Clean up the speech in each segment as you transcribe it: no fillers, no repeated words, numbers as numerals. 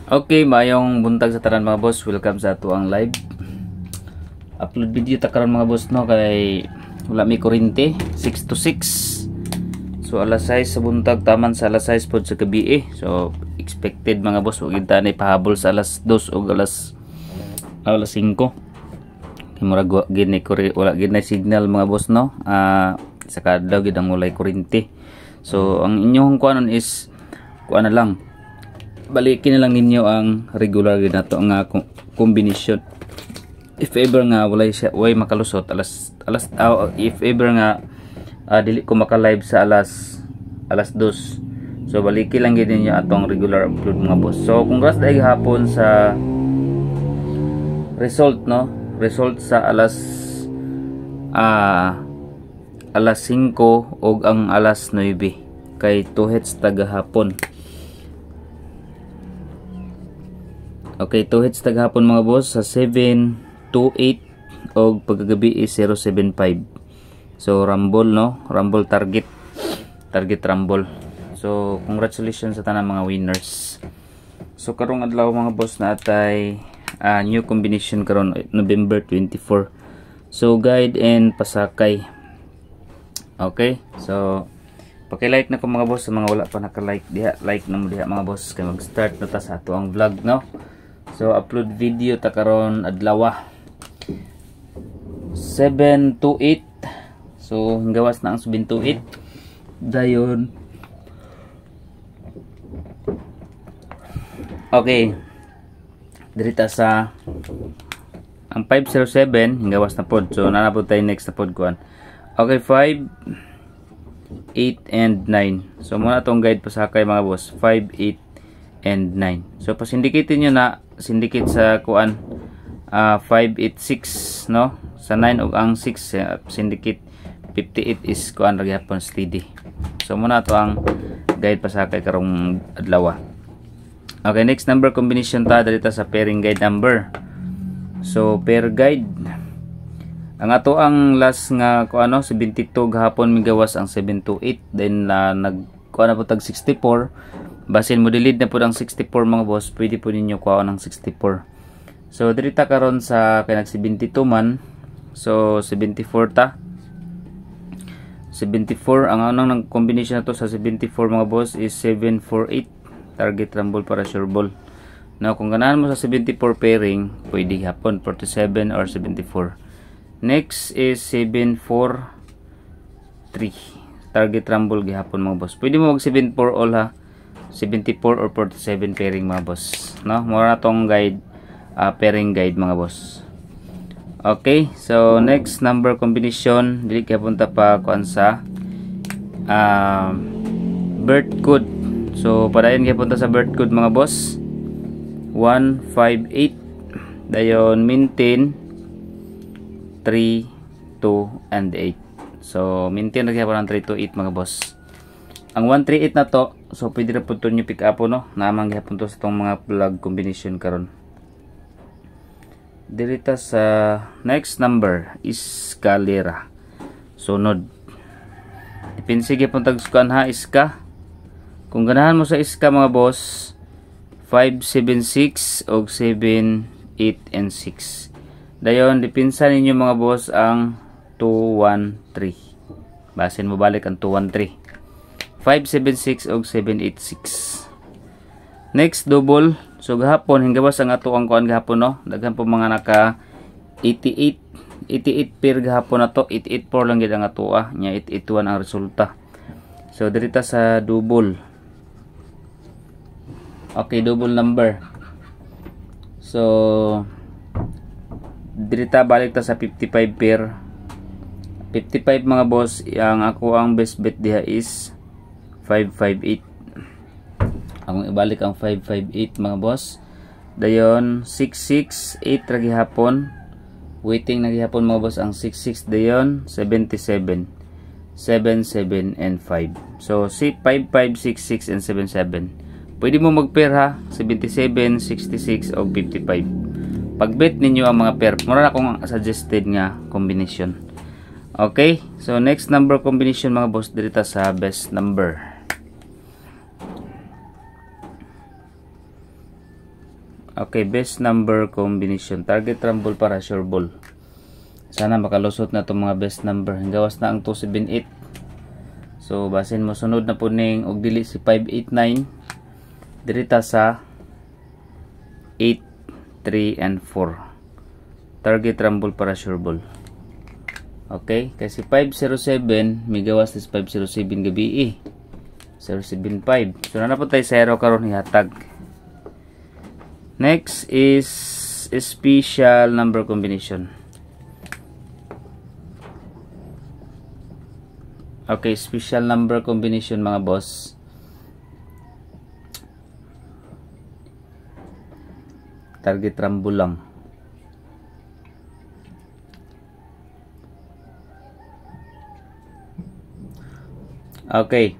Okay, mayong buntag sa tanan mga boss. Welcome sa ato ang live. Upload video ta karon mga boss no kay wala mi kuryente 6 to 6. So alas 6 sa buntag taman sa alas 6 pod sa gabi So expected mga boss ug kita ni pahabol sa alas 2 o alas 5. Murag gini wala gini signal mga boss no. Sa kadlaw gid ang walay kuryente. So ang inyong kuanon is kuan na lang. Balikin na lang ninyo ang regular gid nato nga combination. If ever nga walay siya way makalusot if ever nga dili ko maka-live sa alas 2. So balikin lang gid ninyo atong regular upload mga boss. So congrats dai hapon sa result no. Result sa alas 5 ug ang alas 9 kay 2 hits tagahapon. Okay, 2 hits tagahapon mga boss sa 728 og pagkagabi is 075. So rumble no, rumble target rumble. So congratulations sa tanang mga winners. So karong adlaw mga boss natay new combination karon November 24. So guide and pasakay. Okay, so paki-like na ko mga boss sa mga wala pa naka-like diha, like na mo diha mga boss kay mag-start na ta sa ato ang vlog no. So upload video ta karon adlaw 7 to 8. So gawas na ang 7 to 8 dayon. Okay, dirita sa ang 507 gawas na pod. So nanapod tayo next na pod kuan. Okay, 5, 8 and 9. So muna tong guide pasakay mga boss 5, 8 and 9. So pasindikitin nyo na syndicate sa kuan 586 no sa 9 ug ang 6 syndicate 58 is kuan ra gyapon steady. So muna to ang guide pasakay karong adlaw. Okay, next number combination ta dito sa pairing guide number. So pair guide ang ato ang last nga kuano 72 gahapon migawas ang 728 then nag kuan na po tag 64. Basin mo delete na po ang 64 mga boss, pwede po ninyo kuha ng 64. So dirita karon sa kay nag 72 man. So 74 ta. 74 ang anong combination na to sa 74 mga boss is 748 target rumble para sure ball. Now kung ganahan mo sa 74 pairing, pwede hapon 47 or 74. Next is 743 target rumble gihapon mga boss. Pwede mo mag 74 all ha. 74 or 47 pairing mga boss no, mura tong guide pairing guide mga boss. Okay, so next number combination dili kay punta pa kuan sa birth code. So padayon kay punta sa birth code mga boss 158 dayon maintain 3, 2 and 8. So maintain ra gyapon ang 3 to 8 mga boss. Ang 138 na to, so pwede na po ito nyo pick up no, namang gihapon to sa itong mga plug combination karon. Dirita sa next number is Calera. Sunod. Dipinsi gihapon tagsukan ha iska. Kung ganahan mo sa iska mga boss, 5, 7, 6 o 7, 8 and 6. Dayon dipinsa ninyo mga boss ang 2, 1, 3. Basin mo balik ang 2, 1, 3. 576 og 786. Next double. So gahapon hingawas ang ato ang kuan gahapon no. Daghan po mga naka 88 pair gahapon na to. 884 lang gid ang ato nya 881 ang resulta. So dirita sa double. Okay, double number. So dirita balik ta sa 55 pair. 55 mga boss, ang ako ang best bet diha is 558. Akong ibalik ang 558 mga boss. Dayon 668 ra gihapon. Waiting na gihapon mga boss ang 66 dayon 77. 77 and 5. So 5566 and 77. Pwede mo mag-pair ha 77, 66 o 55. Pag-bet ninyo ang mga pair. Mura na akong suggested nga combination. Okay, so next number combination mga boss dirita sa best number. Okay, best number combination. Target rumble para sure ball. Sana makalusot na itong mga best number. Gawas na ang 278. So, basin mo sunod na po ning og dili si 589. Dirita sa 8, 3, and 4. Target rumble para sure ball. Okay, kasi 507 may gawas is 507 gabi 075. So, na po tayo 0 karon ihatag. Next is special number combination. Okay, special number combination mga boss. Target rumble lang. Okay.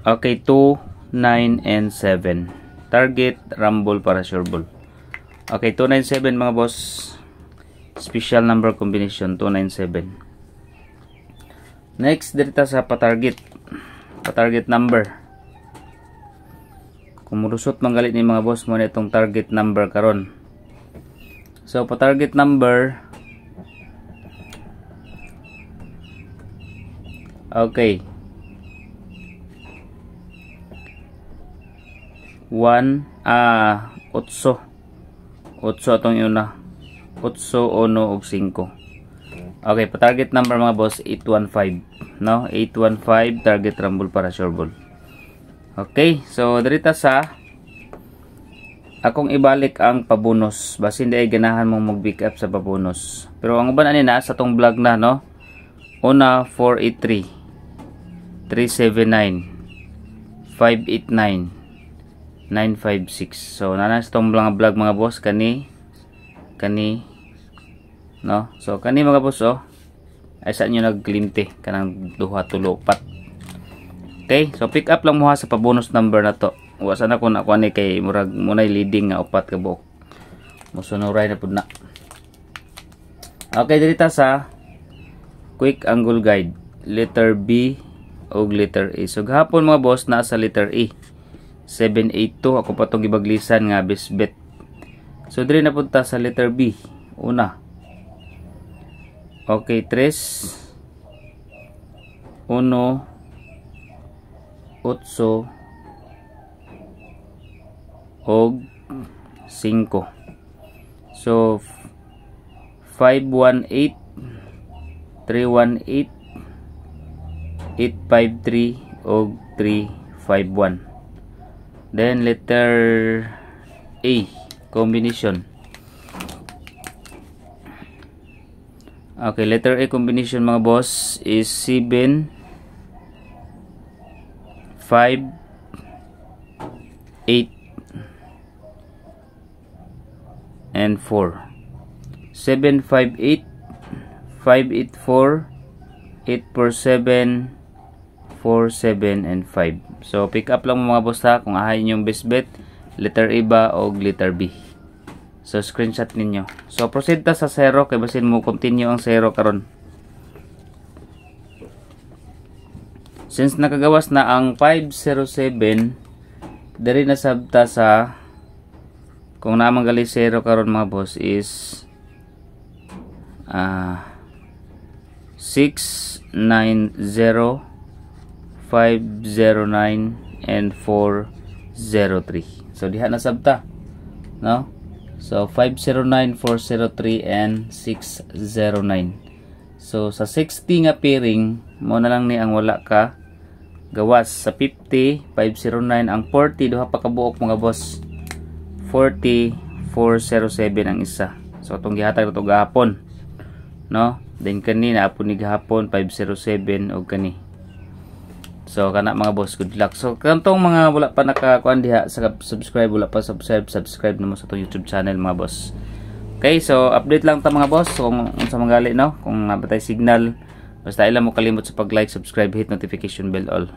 Okay, 2, 9, and 7. Target rumble para sure ball. Okay, 297 mga boss. Special number combination 297. Next, dito sa patarget. Patarget number. Kung murusot manggalit ni mga boss mo na itong target number karon. So, patarget number. Okay. 8 atong una 8, 1, ug 5. Okay, pa target number mga boss 815, no? 815 target rumble para sure ball. Okay, so dirita sa akong ibalik ang pabonus basin di ay ganahan mong mag-pick up sa pabonus. Pero ang uban ani na sa tong vlog na, no? Una 483 379 589 956. So nanas tong mga vlog mga boss kani no. So kani mga boss ay sa inyo nagklinte kanang 2 3 4. Okay, so pick up lang mo ha sa pa-bonus number na to. Wa sana ko na kuani kay murag munay leading nga 4 ka buok. Musunuray na pud na. Okay, dito sa quick angle guide, letter B ug letter A. So gahapon mga boss na sa letter A. 782 ako pa tong gibaglisan nga best bet. So dire na punta sa letter B. Una. Okay, 3 1 8 og 5. So 518 318 853 og 351. Then letter A combination. Okay, letter A combination mga boss is 7 5 8 and 4. 7 5 8 5 8 4 8 4 7 4 7 and 5. So pick up lang mga boss ha kung ahayin yung best bet, letter A ba o letter B. So screenshot ninyo. So proceed ta sa 0 kay basin mo continue ang 0 karon. Since nakagawas na ang 507, diri na sabta sa kung naman gali 0 karon mga boss is 690 509 and 403. So diha na sabta, no? So 509, 403 and 609. So sa 60 nga pairing mo na lang ni ang wala ka gawas. Sa 50 509, ang 40 duha pa ka buok mga boss. 40 407 ang isa. So atong gihatag to gahapon, no? Then kani na apon ni gahapon 507 og kani. So kana mga boss, good luck. So kantong mga wala pa nakakuan diha sa subscribe, wala pa subscribe na mo sa tong YouTube channel mga boss. Okay, so update lang ta mga boss kung unsa mangali, no? Kung nabatay signal, basta ila mo kalimot sa pag-like, subscribe, hit notification bell all.